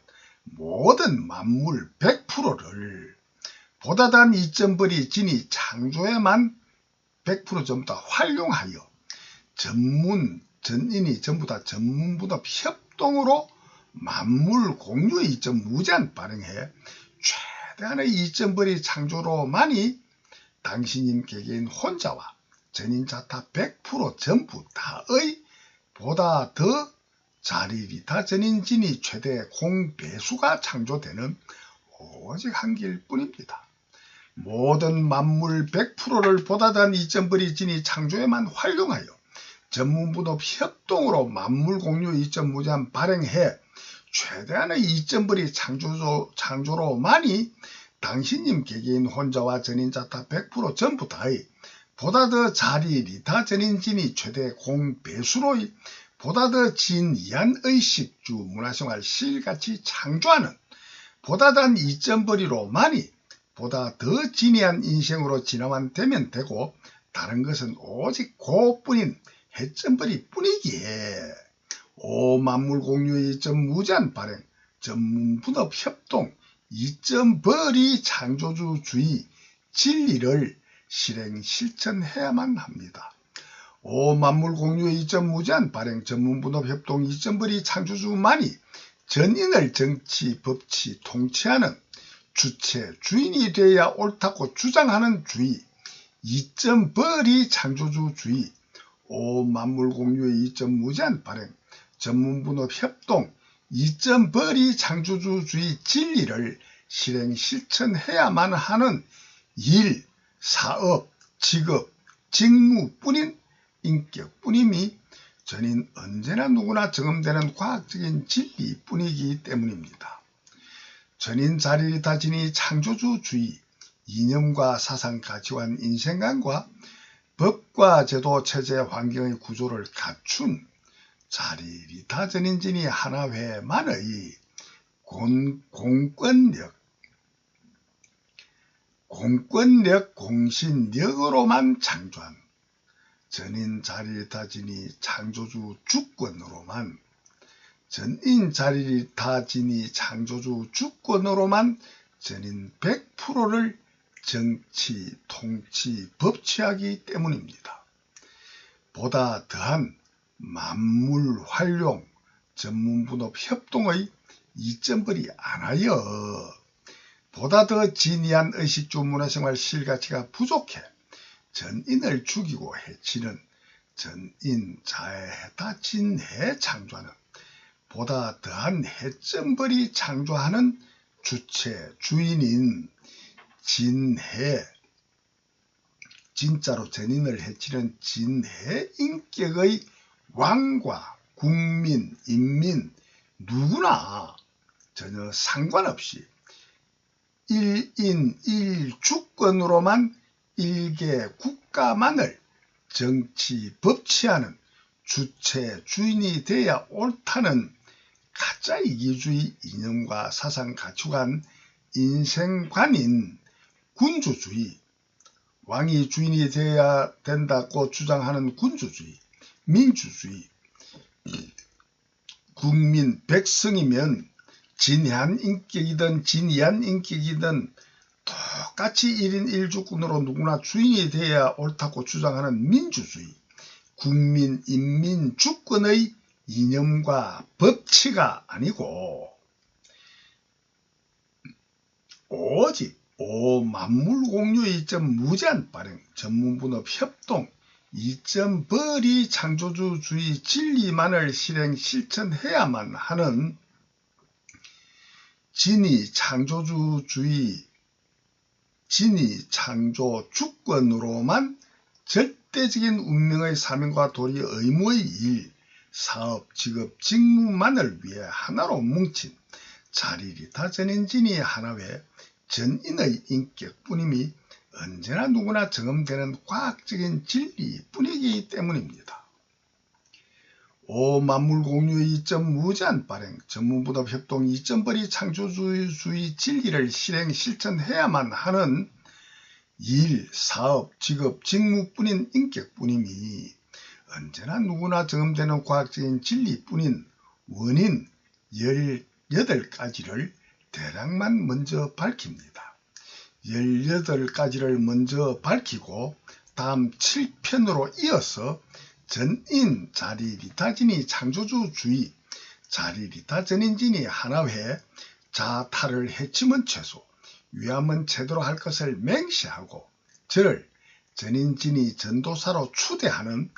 모든 만물 100%를 보다 더한 이점벌이 진이 창조에만 100% 전부 다 활용하여 전인이 전부 다 전문분업 협동으로 만물 공유의 이점 무제한 발행해 최대한의 이점벌이 창조로만이 당신님 개개인 혼자와 전인자타 100% 전부 다의 보다 더 자리리타 전인진이 최대 공배수가 창조되는 오직 한 길뿐입니다. 모든 만물 100%를 보다 더한 이점벌이 진이 창조에만 활용하여 전문분업 협동으로 만물 공유 이점 무제한 발행해 최대한의 이점벌이 창조로만이 당신님 개개인 혼자와 전인자타 100% 전부 다의 보다 더 자리리타 전인진이 최대 공배수로의 보다 더 진이한 의식주 문화생활 실같이 창조하는 보다 더한 이점벌이로만이 보다 더 진이한 인생으로 진화만 되면 되고 다른 것은 오직 그뿐인 해점벌이 뿐이기에 오만물 공유의 이점 무제한 발행 전문분업 협동 이점벌이 창조주주의 진리를 실행 실천해야만 합니다. 오만물 공유의 이점 무제한 발행 전문분업 협동 이점벌이 창조주만이 전인을 정치 법치 통치하는 주체 주인이 되어야 옳다고 주장하는 주의 이점벌이 창조주주의 오만물 공유의 이점 무제한 발행 전문분업 협동 이점벌이 창조주주의 진리를 실행 실천해야만 하는 일, 사업, 직업, 직무뿐인 인격뿐임이 전인 언제나 누구나 경험되는 과학적인 진리뿐이기 때문입니다. 전인 자리리타 진이 창조주주의, 이념과 사상 가치관 인생관과 법과 제도 체제 환경의 구조를 갖춘 자리리타 전인진이 하나회만의 공권력 공신력으로만 창조한 전인 자리리타 진이 창조주 주권으로만 전인 자리리타 진이 창조주 주권으로만 전인 100%를 정치, 통치, 법치하기 때문입니다. 보다 더한 만물 활용, 전문분업 협동의 이점벌이 안 하여 보다 더 진이한 의식주 문화생활 실가치가 부족해 전인을 죽이고 해치는 전인 자해다 진해 창조하는 보다 더한 해점벌이 창조하는 주체 주인인 진해 진짜로 전인을 해치는 진해 인격의 왕과 국민, 인민 누구나 전혀 상관없이 일인 일주권으로만 일개 국가만을 정치 법치하는 주체 주인이 돼야 옳다는 가짜 이기주의 이념과 사상 가치관 인생관인 군주주의, 왕이 주인이 되어야 된다고 주장하는 군주주의, 민주주의, 국민 백성이면 진해한 인격이든 진이한 인격이든 똑같이 1인 1주권으로 누구나 주인이 되어야 옳다고 주장하는 민주주의, 국민 인민 주권의 이념과 법치가 아니고 오직 만물공유 이점 무제한 발행 전문분업 협동 이점 벌이 창조주주의 진리만을 실행 실천해야만 하는 진이 창조주주의 진이 창조 주권으로만 절대적인 운명의 사명과 도리 의무의 일, 사업, 직업, 직무만을 위해 하나로 뭉친 자리리타 전인진이 하나회 전인의 인격뿐임이 언제나 누구나 경험되는 과학적인 진리뿐이기 때문입니다. 만물공유 이점 무제한 발행 전문분업 협동 이점 벌이 창조주의 진리를 실행 실천해야만 하는 일, 사업, 직업, 직무뿐인 인격뿐임이 언제나 누구나 경험되는 과학적인 진리뿐인 원인 18가지를 대략만 먼저 밝힙니다. 18가지를 먼저 밝히고 다음 7편으로 이어서 전인 자리리타진이 창조주주의 자리리타 전인진이 하나회 자타를 해치면 최소 위함은 제대로 할 것을 맹시하고 저를 전인진이 전도사로 추대하는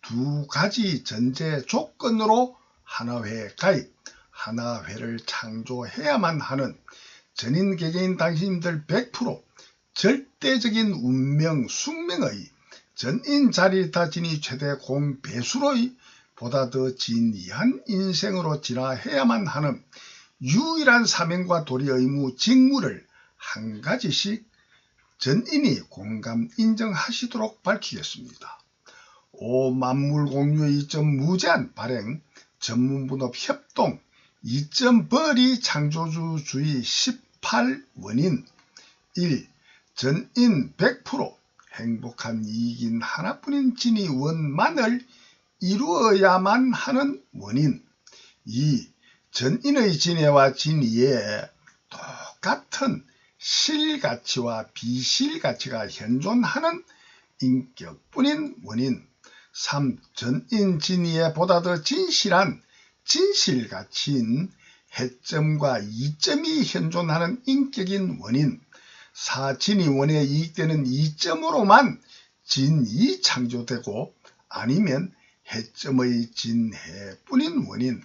2가지 전제 조건으로 하나회에 가입 하나회를 창조해야만 하는 전인 개개인 당신들 100% 절대적인 운명 숙명의 전인 자리리타 진이 최대 공배수로의 보다 더 진이한 인생으로 진화해야만 하는 유일한 사명과 도리 의무 직무를 한 가지씩 전인이 공감 인정하시도록 밝히겠습니다. 만물공유 이점 무제한 발행 전문분업 협동 이점 벌이 창조주주의 18원인 1. 전인 100% 행복한 이익인 하나뿐인 진의 원만을 이루어야만 하는 원인 2. 전인의 진해와 진이에 똑같은 실가치와 비실가치가 현존하는 인격뿐인 원인 3. 전인 진이에 보다 더 진실한 진실가치인 해점과 이점이 현존하는 인격인 원인 4. 진이 원에 이익되는 이점으로만 진이 창조되고 아니면 해점의 진해뿐인 원인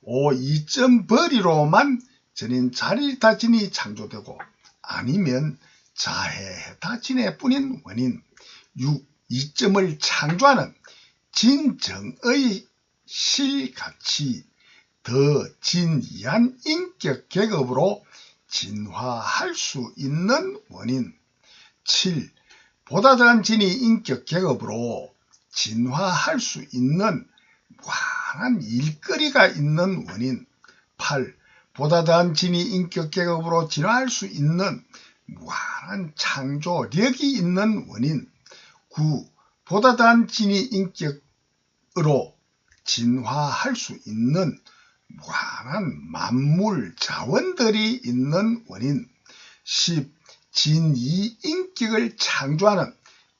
5. 이점 벌이로만 전인 자리리타 진이 창조되고 아니면 자해해타 진해뿐인 원인 6. 이점을 창조하는 진정의 실가치 더 진이한 인격 계급으로 진화할 수 있는 원인 7. 보다 더한 진이 인격 계급으로 진화할 수 있는 무한한 일거리가 있는 원인 8. 보다 더한 진이 인격 계급으로 진화할 수 있는 무한한 창조력이 있는 원인 9. 보다 더한 진이 인격으로 진화할 수 있는 무한한 만물 자원들이 있는 원인 10. 진이 인격을 창조하는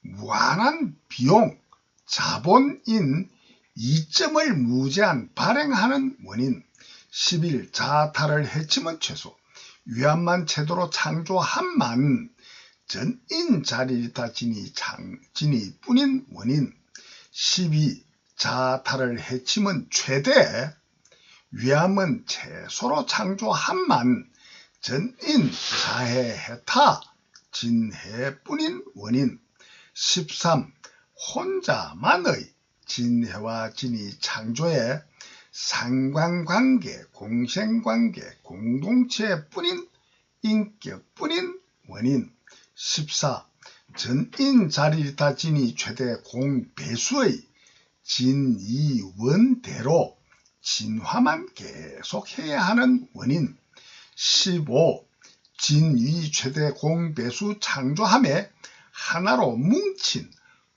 무한한 비용, 자본인 이점을 무제한 발행하는 원인 11. 자타를 해치면 최소 위안만 제대로 창조한만 전인 자리리타 진이 뿐인 원인 12. 자타를 해치면 최대 위함은 최소로 창조한만 전인 자해해타 진해뿐인 원인 13. 혼자만의 진해와 진이 창조의 상관관계, 공생관계, 공동체뿐인 인격뿐인 원인. 14. 전인 자리리타 진이 최대 공배수의 진이원대로 진화만 계속해야 하는 원인. 15. 진위 최대 공배수 창조함에 하나로 뭉친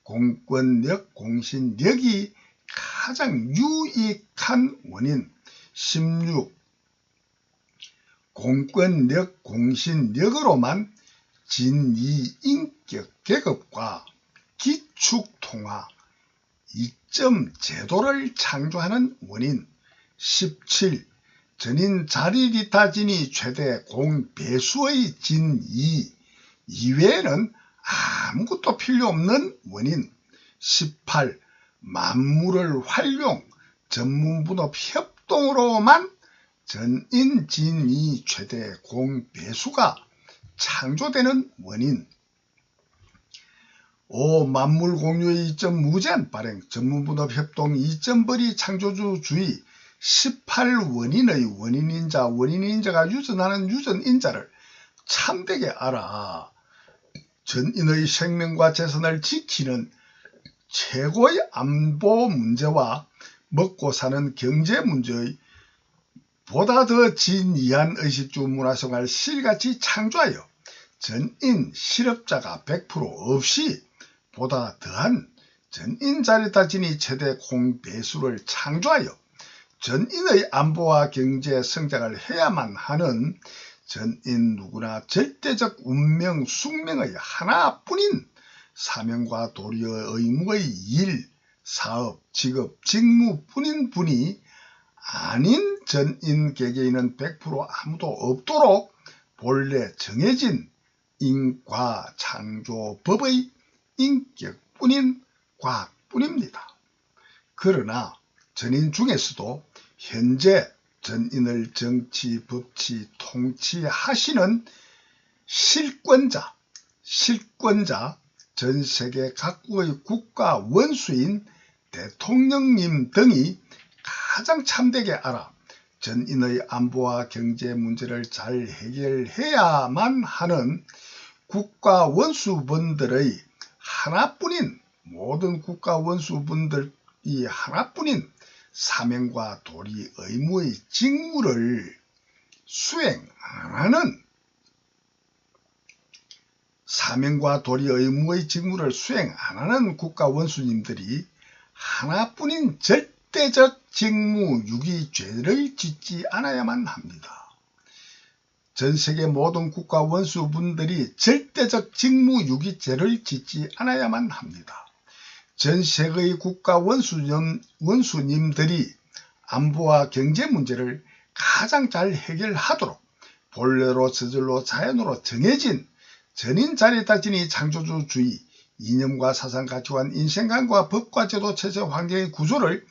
공권력, 공신력이 가장 유익한 원인. 16. 공권력, 공신력으로만 진위 인격 계급과 기축통화, 이점 제도를 창조하는 원인. 17. 전인 자리리타 진이 최대 공배수의 진이 이외에는 아무것도 필요 없는 원인. 18. 만물을 활용, 전문분업 협동으로만 전인 진이 최대 공배수가 창조되는 원인. 5. 만물 공유의 이점 무제한 발행, 전문분업 협동 이점벌이 창조주주의 18원인의 원인인자, 원인인자가 유전하는 유전인자를 참되게 알아 전인의 생명과 재산을 지키는 최고의 안보 문제와 먹고 사는 경제 문제의 보다 더 진이한 의식주 문화생활 실같이 창조하여 전인 실업자가 100% 없이 보다 더한 전인 자리리타 진이 최대 공배수를 창조하여 전인의 안보와 경제 성장을 해야만 하는 전인 누구나 절대적 운명 숙명의 하나뿐인 사명과 도리의 의무의 일, 사업, 직업, 직무뿐인 분이 아닌 전인 개개인은 100% 아무도 없도록 본래 정해진 인과 창조법의 인격뿐인 과학뿐입니다. 그러나 전인 중에서도 현재 전인을 정치, 법치, 통치하시는 실권자, 전세계 각국의 국가 원수인 대통령님 등이 가장 참되게 알아 전인의 안보와 경제 문제를 잘 해결해야만 하는 국가 원수분들의 하나뿐인 모든 국가 원수분들이 하나뿐인 사명과 도리, 의무의 직무를 수행 안하는 사명과 도리, 의무의 직무를 수행 안하는 국가 원수님들이 하나뿐인 절대적 직무 유기죄를 짓지 않아야만 합니다. 전세계 모든 국가 원수분들이 절대적 직무 유기죄를 짓지 않아야만 합니다. 전세계의 국가 원수님들이 안보와 경제 문제를 가장 잘 해결하도록 본래로 저절로 자연으로 정해진 전인 자리리타 진이 창조주주의, 이념과 사상, 가치관, 인생관과 법과 제도, 체제, 환경의 구조를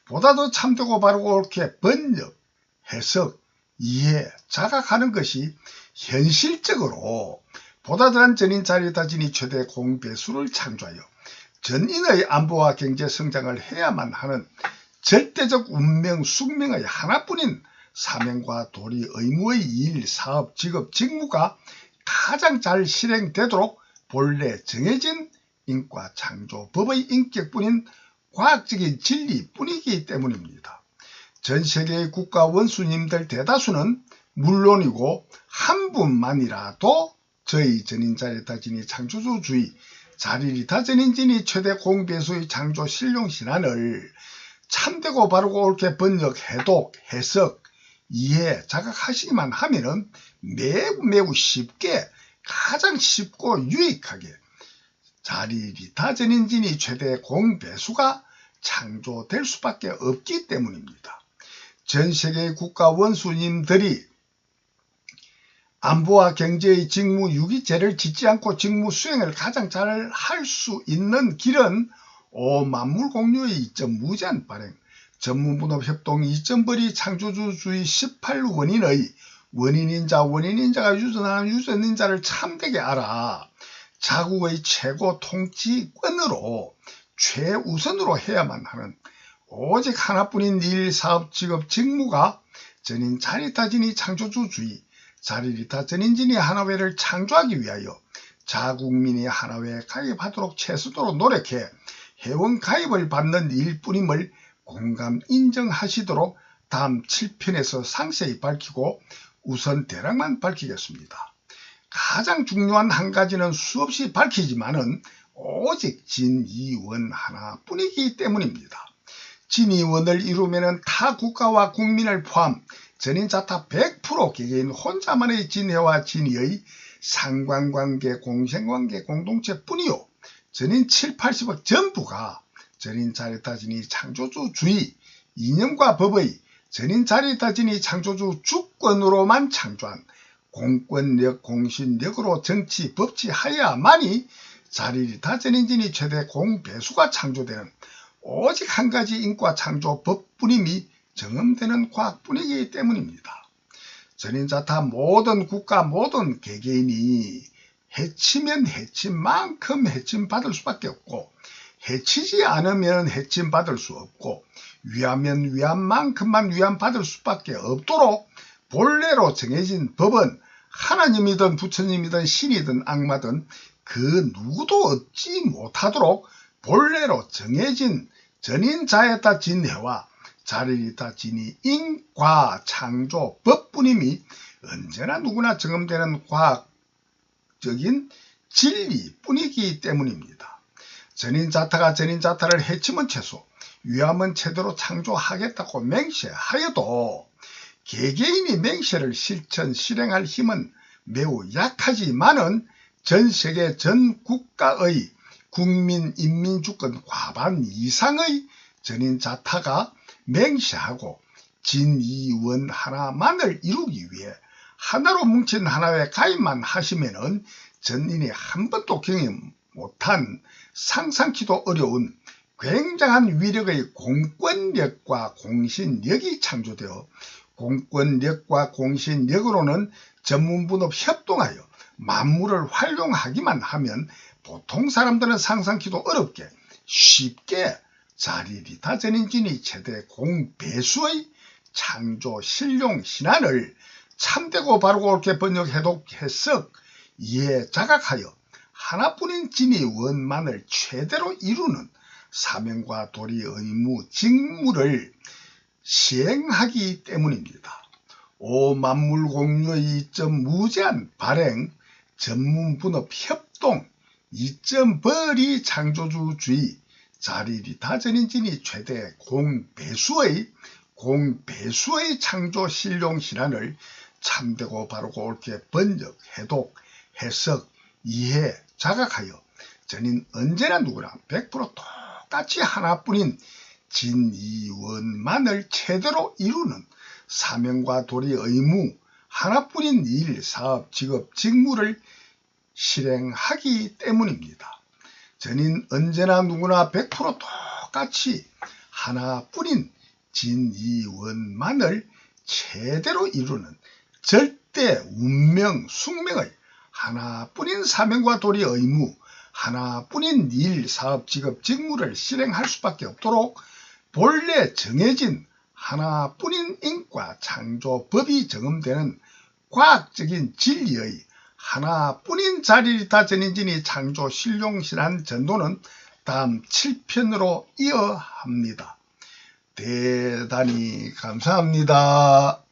보다 더 참되고 바르고 옳게 번역, 해석, 이해, 자각하는 것이 현실적으로 보다 더한 전인 자리리타 진이 최대 공배수를 창조하여 전인의 안보와 경제 성장을 해야만 하는 절대적 운명 숙명의 하나뿐인 사명과 도리, 의무의 일, 사업, 직업, 직무가 가장 잘 실행되도록 본래 정해진 인과 창조법의 인격뿐인 과학적인 진리뿐이기 때문입니다. 전 세계의 국가 원수님들 대다수는 물론이고 한 분만이라도 저희 전인 자리리타 진이 창조주주의, 자리리타 전인 진이 최대 공배수의 창조 신룡신안을 참되고 바르고 옳게 번역, 해독, 해석, 이해, 자각하시기만 하면은 매우 쉽게, 가장 쉽고 유익하게 자리리타 전인 진이 최대 공배수가 창조될 수밖에 없기 때문입니다. 전 세계의 국가 원수님들이 안보와 경제의 직무 유기죄를 짓지 않고 직무 수행을 가장 잘 할 수 있는 길은 만물 공유의 이점 무제한 발행, 전문분업 협동 이점벌이 창조주주의 18원인의 원인인자가 유전하는 유전인자를 참되게 알아 자국의 최고 통치권으로 최우선으로 해야만 하는 오직 하나뿐인 일, 사업, 직업, 직무가 전인 자리타진이 창조주주의, 자리리타 전인진이 하나회를 창조하기 위하여 자국민이 하나회에 가입하도록 최소도로 노력해 회원 가입을 받는 일뿐임을 공감 인정하시도록 다음 7편에서 상세히 밝히고 우선 대략만 밝히겠습니다. 가장 중요한 한 가지는 수없이 밝히지만은 오직 진이원 하나뿐이기 때문입니다. 진이원을 이루면은 타 국가와 국민을 포함 전인자타 100% 개개인 혼자만의 진해와 진의의 상관관계, 공생관계, 공동체뿐이요. 전인 7, 80억 전부가 전인 자리타진이 창조주주의, 이념과 법의 전인 자리타진이 창조주 주권으로만 창조한 공권력, 공신력으로 정치, 법치 하야만이 자리리타 전인진이 최대 공배수가 창조되는 오직 한 가지 인과 창조 법뿐임이 정음되는 과학뿐이기 때문입니다. 전인자타 모든 국가 모든 개개인이 해치면 해친 만큼 해침받을 수밖에 없고 해치지 않으면 해침받을 수 없고 위하면 위한 만큼만 위안받을 수밖에 없도록 본래로 정해진 법은 하나님이든 부처님이든 신이든 악마든 그 누구도 얻지 못하도록 본래로 정해진 전인자에다 진해와 자리리타 진이 인과 창조 법뿐임이 언제나 누구나 정음되는 과학적인 진리뿐이기 때문입니다. 전인자타가 전인자타를 해치면 최소, 위함은 제대로 창조하겠다고 맹세하여도 개개인이 맹세를 실천 실행할 힘은 매우 약하지만은 전 세계 전 국가의 국민 인민주권 과반 이상의 전인자타가 맹세하고 진이원 하나만을 이루기 위해 하나로 뭉친 하나회 가입만 하시면은 전인이 한 번도 경험 못한 상상키도 어려운 굉장한 위력의 공권력과 공신력이 창조되어 공권력과 공신력으로는 전문분업 협동하여 만물을 활용하기만 하면 보통 사람들은 상상키도 어렵게 쉽게 자리리타 전인진이 최대 공배수의 창조 신룡 신안을 참되고 바르고 옳게 번역 해독 해석 이해 자각하여 하나뿐인 진의 원만을 최대로 이루는 사명과 도리 의무 직무를 시행하기 때문입니다. 오 만물 공유의 이점 무제한 발행 전문분업 협동 이점 벌이 창조주주의 자리리타 전인진이 최대 공배수의 창조 신룡 신안을 참되고 바르고 옳게 번역, 해독, 해석, 이해, 자각하여 전인 언제나 누구나 100% 똑같이 하나뿐인 진이원만을 최대로 이루는 사명과 도리 의무 하나뿐인 일, 사업, 직업, 직무를 실행하기 때문입니다. 전인 언제나 누구나 100% 똑같이 하나뿐인 진이원만을 제대로 이루는 절대 운명, 숙명의 하나뿐인 사명과 도리 의무, 하나뿐인 일, 사업, 직업, 직무를 실행할 수밖에 없도록 본래 정해진 하나뿐인 인과 창조법이 정음되는 과학적인 진리의 하나뿐인 자리리타 전인진이 창조 신룡신안 전도는 다음 7편으로 이어합니다. 대단히 감사합니다.